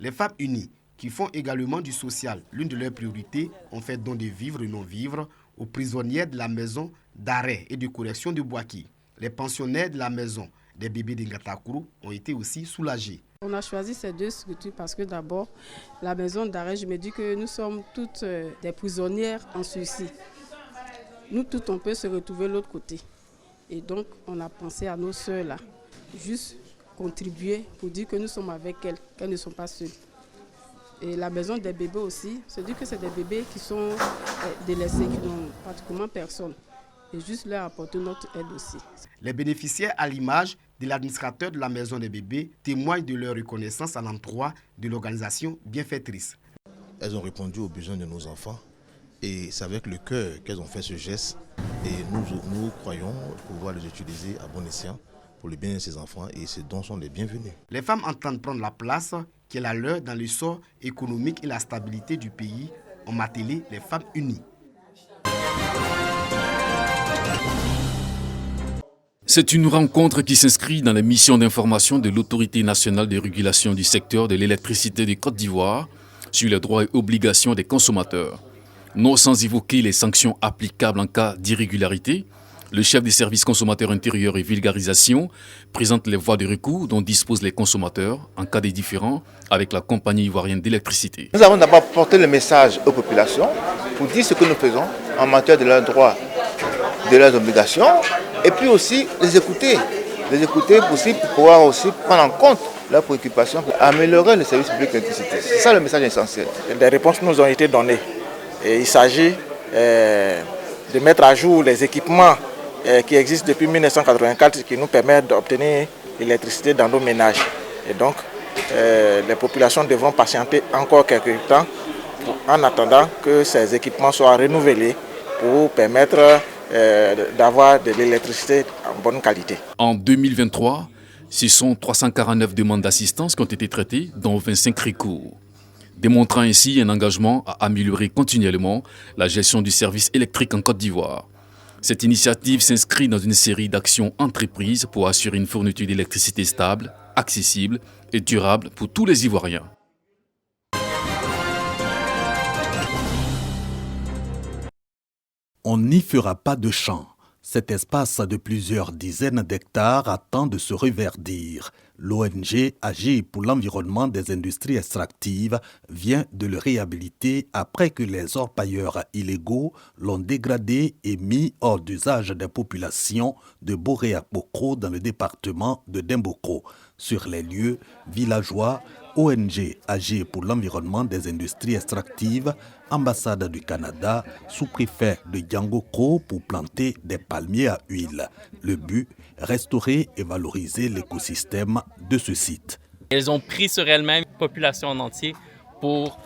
Les femmes unies, qui font également du social l'une de leurs priorités, ont fait don de vivres et non-vivres aux prisonnières de la maison d'arrêt et de correction de Bouaké. Les pensionnaires de la maison des bébés d'Ingatakuru ont été aussi soulagés. On a choisi ces deux structures parce que d'abord, la maison d'arrêt, je me dis que nous sommes toutes des prisonnières en sursis. Nous toutes, on peut se retrouver de l'autre côté. Et donc, on a pensé à nos sœurs là, juste contribuer pour dire que nous sommes avec elles, qu'elles ne sont pas seules. Et la maison des bébés aussi, c'est dire que c'est des bébés qui sont délaissés, qui n'ont pratiquement personne. Et juste leur apporter notre aide aussi. Les bénéficiaires, à l'image de l'administrateur de la maison des bébés, témoignent de leur reconnaissance à l'endroit de l'organisation bienfaitrice. Elles ont répondu aux besoins de nos enfants et c'est avec le cœur qu'elles ont fait ce geste. Et nous croyons pouvoir les utiliser à bon escient pour le bien de ces enfants et ces dons sont les bienvenus. Les femmes entendent prendre la place qui est la leur dans l'essor économique et la stabilité du pays. On m'a appelé les femmes unies. C'est une rencontre qui s'inscrit dans les missions d'information de l'Autorité nationale de régulation du secteur de l'électricité de Côte d'Ivoire sur les droits et obligations des consommateurs. Non sans évoquer les sanctions applicables en cas d'irrégularité, le chef des services consommateurs intérieurs et vulgarisation présente les voies de recours dont disposent les consommateurs en cas de différend avec la compagnie ivoirienne d'électricité. Nous avons d'abord porté le message aux populations pour dire ce que nous faisons en matière de leurs droits, de leurs obligations, et puis aussi les écouter aussi pour pouvoir aussi prendre en compte leurs préoccupations pour améliorer le service public d'électricité. C'est ça le message essentiel. Des réponses nous ont été données. Et il s'agit de mettre à jour les équipements qui existent depuis 1984 qui nous permettent d'obtenir l'électricité dans nos ménages. Et donc, les populations devront patienter encore quelques temps en attendant que ces équipements soient renouvelés pour permettre d'avoir de l'électricité en bonne qualité. En 2023, ce sont 349 demandes d'assistance qui ont été traitées, dont 25 recours, démontrant ainsi un engagement à améliorer continuellement la gestion du service électrique en Côte d'Ivoire. Cette initiative s'inscrit dans une série d'actions entreprises pour assurer une fourniture d'électricité stable, accessible et durable pour tous les Ivoiriens. On n'y fera pas de champ. Cet espace de plusieurs dizaines d'hectares attend de se reverdir. L'ONG Agir pour l'environnement des industries extractives vient de le réhabiliter après que les orpailleurs illégaux l'ont dégradé et mis hors d'usage des populations de Boré-Akpokro dans le département de Demboko. Sur les lieux, villageois, ONG Agir pour l'environnement des industries extractives, ambassade du Canada, sous-préfet de Diangoko pour planter des palmiers à huile. Le but, restaurer et valoriser l'écosystème de ce site. Elles ont pris sur elles-mêmes une population en entier pour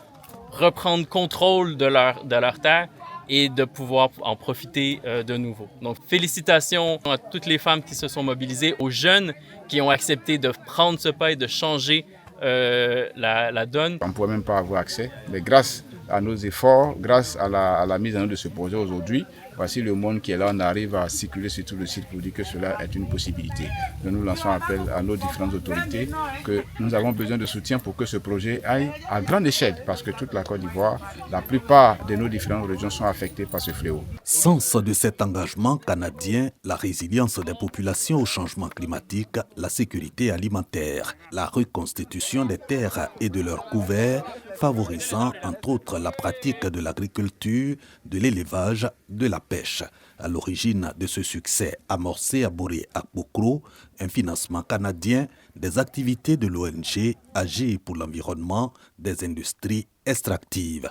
reprendre contrôle de leur terre et de pouvoir en profiter de nouveau. Donc, félicitations à toutes les femmes qui se sont mobilisées, aux jeunes qui ont accepté de prendre ce pas et de changer la donne. On ne pourrait même pas avoir accès, mais grâce à nos efforts, grâce à la mise en œuvre de ce projet aujourd'hui, voici le monde qui est là, on arrive à circuler sur tout le site pour dire que cela est une possibilité. Nous lançons appel à nos différentes autorités que nous avons besoin de soutien pour que ce projet aille à grande échelle, parce que toute la Côte d'Ivoire, la plupart de nos différentes régions sont affectées par ce fléau. Sens de cet engagement canadien, la résilience des populations au changement climatique, la sécurité alimentaire, la reconstitution des terres et de leurs couverts, favorisant entre autres la pratique de l'agriculture, de l'élevage, de la pêche. À l'origine de ce succès amorcé à Boré-Akpokro, un financement canadien des activités de l'ONG Agir pour l'environnement des industries extractives.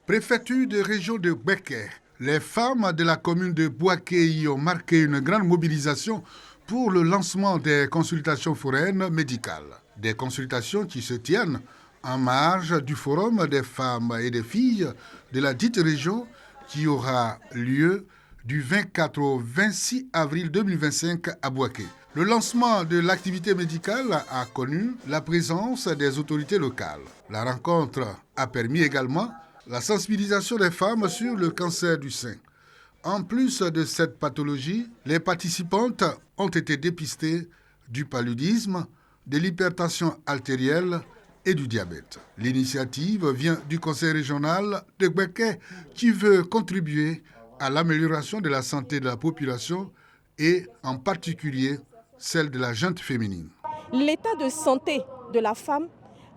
Préfecture de région de Bouaké. Les femmes de la commune de Bouaké y ont marqué une grande mobilisation pour le lancement des consultations foraines médicales. Des consultations qui se tiennent en marge du forum des femmes et des filles de la dite région qui aura lieu du 24 au 26 avril 2025 à Bouaké. Le lancement de l'activité médicale a connu la présence des autorités locales. La rencontre a permis également la sensibilisation des femmes sur le cancer du sein. En plus de cette pathologie, les participantes ont été dépistées du paludisme, de l'hypertension artérielle et du diabète. L'initiative vient du conseil régional de Gbeke qui veut contribuer à l'amélioration de la santé de la population et en particulier celle de la gente féminine. L'état de santé de la femme,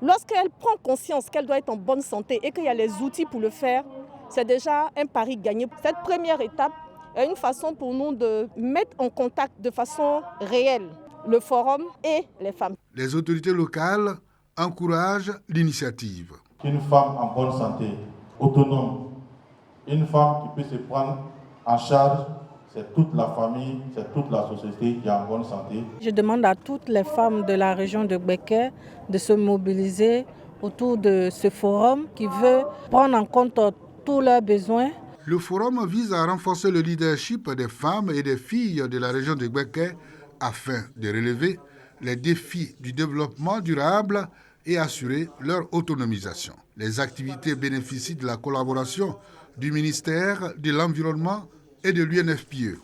lorsqu'elle prend conscience qu'elle doit être en bonne santé et qu'il y a les outils pour le faire, c'est déjà un pari gagné. Cette première étape est une façon pour nous de mettre en contact de façon réelle le forum et les femmes. Les autorités locales encouragent l'initiative. Une femme en bonne santé, autonome, une femme qui peut se prendre en charge, c'est toute la famille, c'est toute la société qui est en bonne santé. Je demande à toutes les femmes de la région de Gbeke de se mobiliser autour de ce forum qui veut prendre en compte tous leurs besoins. Le forum vise à renforcer le leadership des femmes et des filles de la région de Gbeke afin de relever les défis du développement durable et assurer leur autonomisation. Les activités bénéficient de la collaboration du ministère de l'Environnement et de l'UNFPA.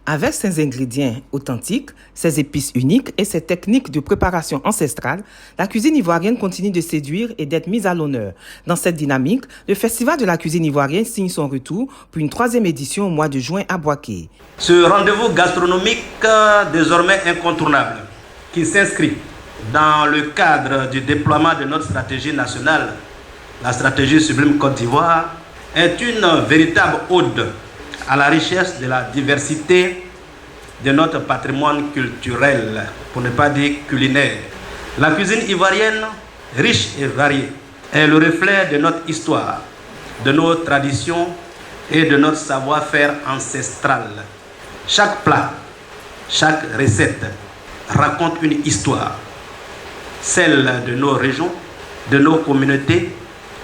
Avec ses ingrédients authentiques, ses épices uniques et ses techniques de préparation ancestrale, la cuisine ivoirienne continue de séduire et d'être mise à l'honneur. Dans cette dynamique, le Festival de la cuisine ivoirienne signe son retour pour une 3e édition au mois de juin à Bouaké. Ce rendez-vous gastronomique désormais incontournable, qui s'inscrit dans le cadre du déploiement de notre stratégie nationale, la stratégie Sublime Côte d'Ivoire, est une véritable ode à la richesse de la diversité de notre patrimoine culturel, pour ne pas dire culinaire. La cuisine ivoirienne, riche et variée, est le reflet de notre histoire, de nos traditions et de notre savoir-faire ancestral. Chaque plat, chaque recette raconte une histoire, celle de nos régions, de nos communautés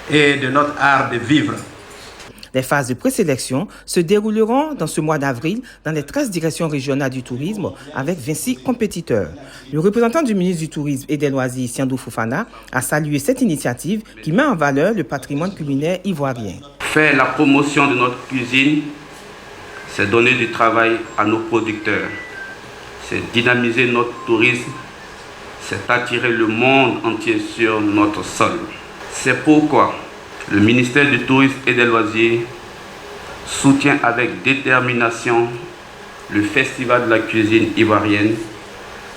et de notre art de vivre. Les phases de présélection se dérouleront dans ce mois d'avril dans les 13 directions régionales du tourisme avec 26 compétiteurs. Le représentant du ministre du Tourisme et des Loisirs, Siandou Fofana, a salué cette initiative qui met en valeur le patrimoine culinaire ivoirien. Faire la promotion de notre cuisine, c'est donner du travail à nos producteurs, c'est dynamiser notre tourisme, c'est attirer le monde entier sur notre sol. C'est pourquoi le ministère du Tourisme et des Loisirs soutient avec détermination le Festival de la cuisine ivoirienne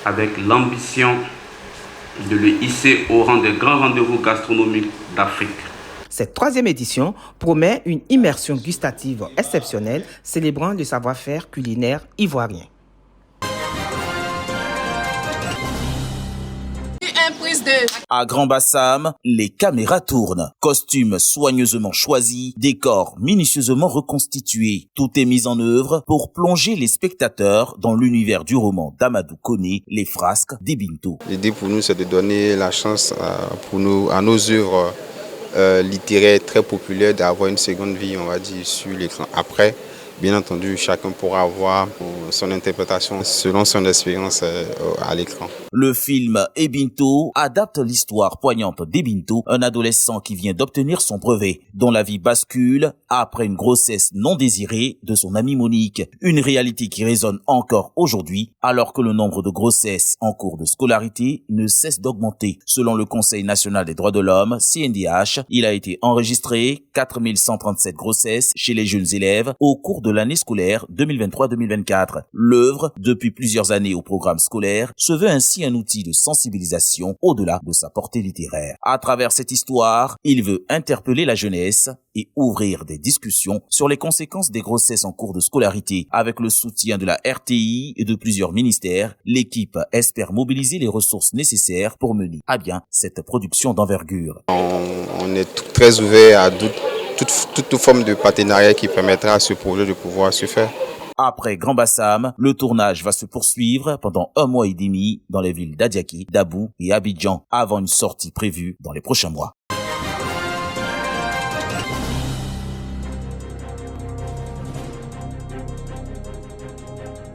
avec l'ambition de le hisser au rang des grands rendez-vous gastronomiques d'Afrique. Cette 3e édition promet une immersion gustative exceptionnelle célébrant le savoir-faire culinaire ivoirien. À Grand Bassam, les caméras tournent. Costumes soigneusement choisis, décors minutieusement reconstitués. Tout est mis en œuvre pour plonger les spectateurs dans l'univers du roman d'Amadou Koné, Les Frasques d'Ebinto. L'idée pour nous, c'est de donner la chance à nos œuvres littéraires très populaires d'avoir une seconde vie, on va dire, sur l'écran. Après, bien entendu, chacun pourra avoir son interprétation selon son expérience à l'écran. Le film Ebinto adapte l'histoire poignante d'Ebinto, un adolescent qui vient d'obtenir son brevet, dont la vie bascule après une grossesse non désirée de son amie Monique. Une réalité qui résonne encore aujourd'hui, alors que le nombre de grossesses en cours de scolarité ne cesse d'augmenter. Selon le Conseil national des droits de l'homme, CNDH, il a été enregistré 4137 grossesses chez les jeunes élèves au cours de l'année scolaire 2023-2024. L'œuvre, depuis plusieurs années au programme scolaire, se veut ainsi un outil de sensibilisation au-delà de sa portée littéraire. À travers cette histoire, il veut interpeller la jeunesse et ouvrir des discussions sur les conséquences des grossesses en cours de scolarité. Avec le soutien de la RTI et de plusieurs ministères, l'équipe espère mobiliser les ressources nécessaires pour mener à bien cette production d'envergure. On est très ouvert à toute forme de partenariat qui permettra à ce projet de pouvoir se faire. Après Grand Bassam, le tournage va se poursuivre pendant 1 mois et demi dans les villes d'Adiaké, Dabou et Abidjan, avant une sortie prévue dans les prochains mois.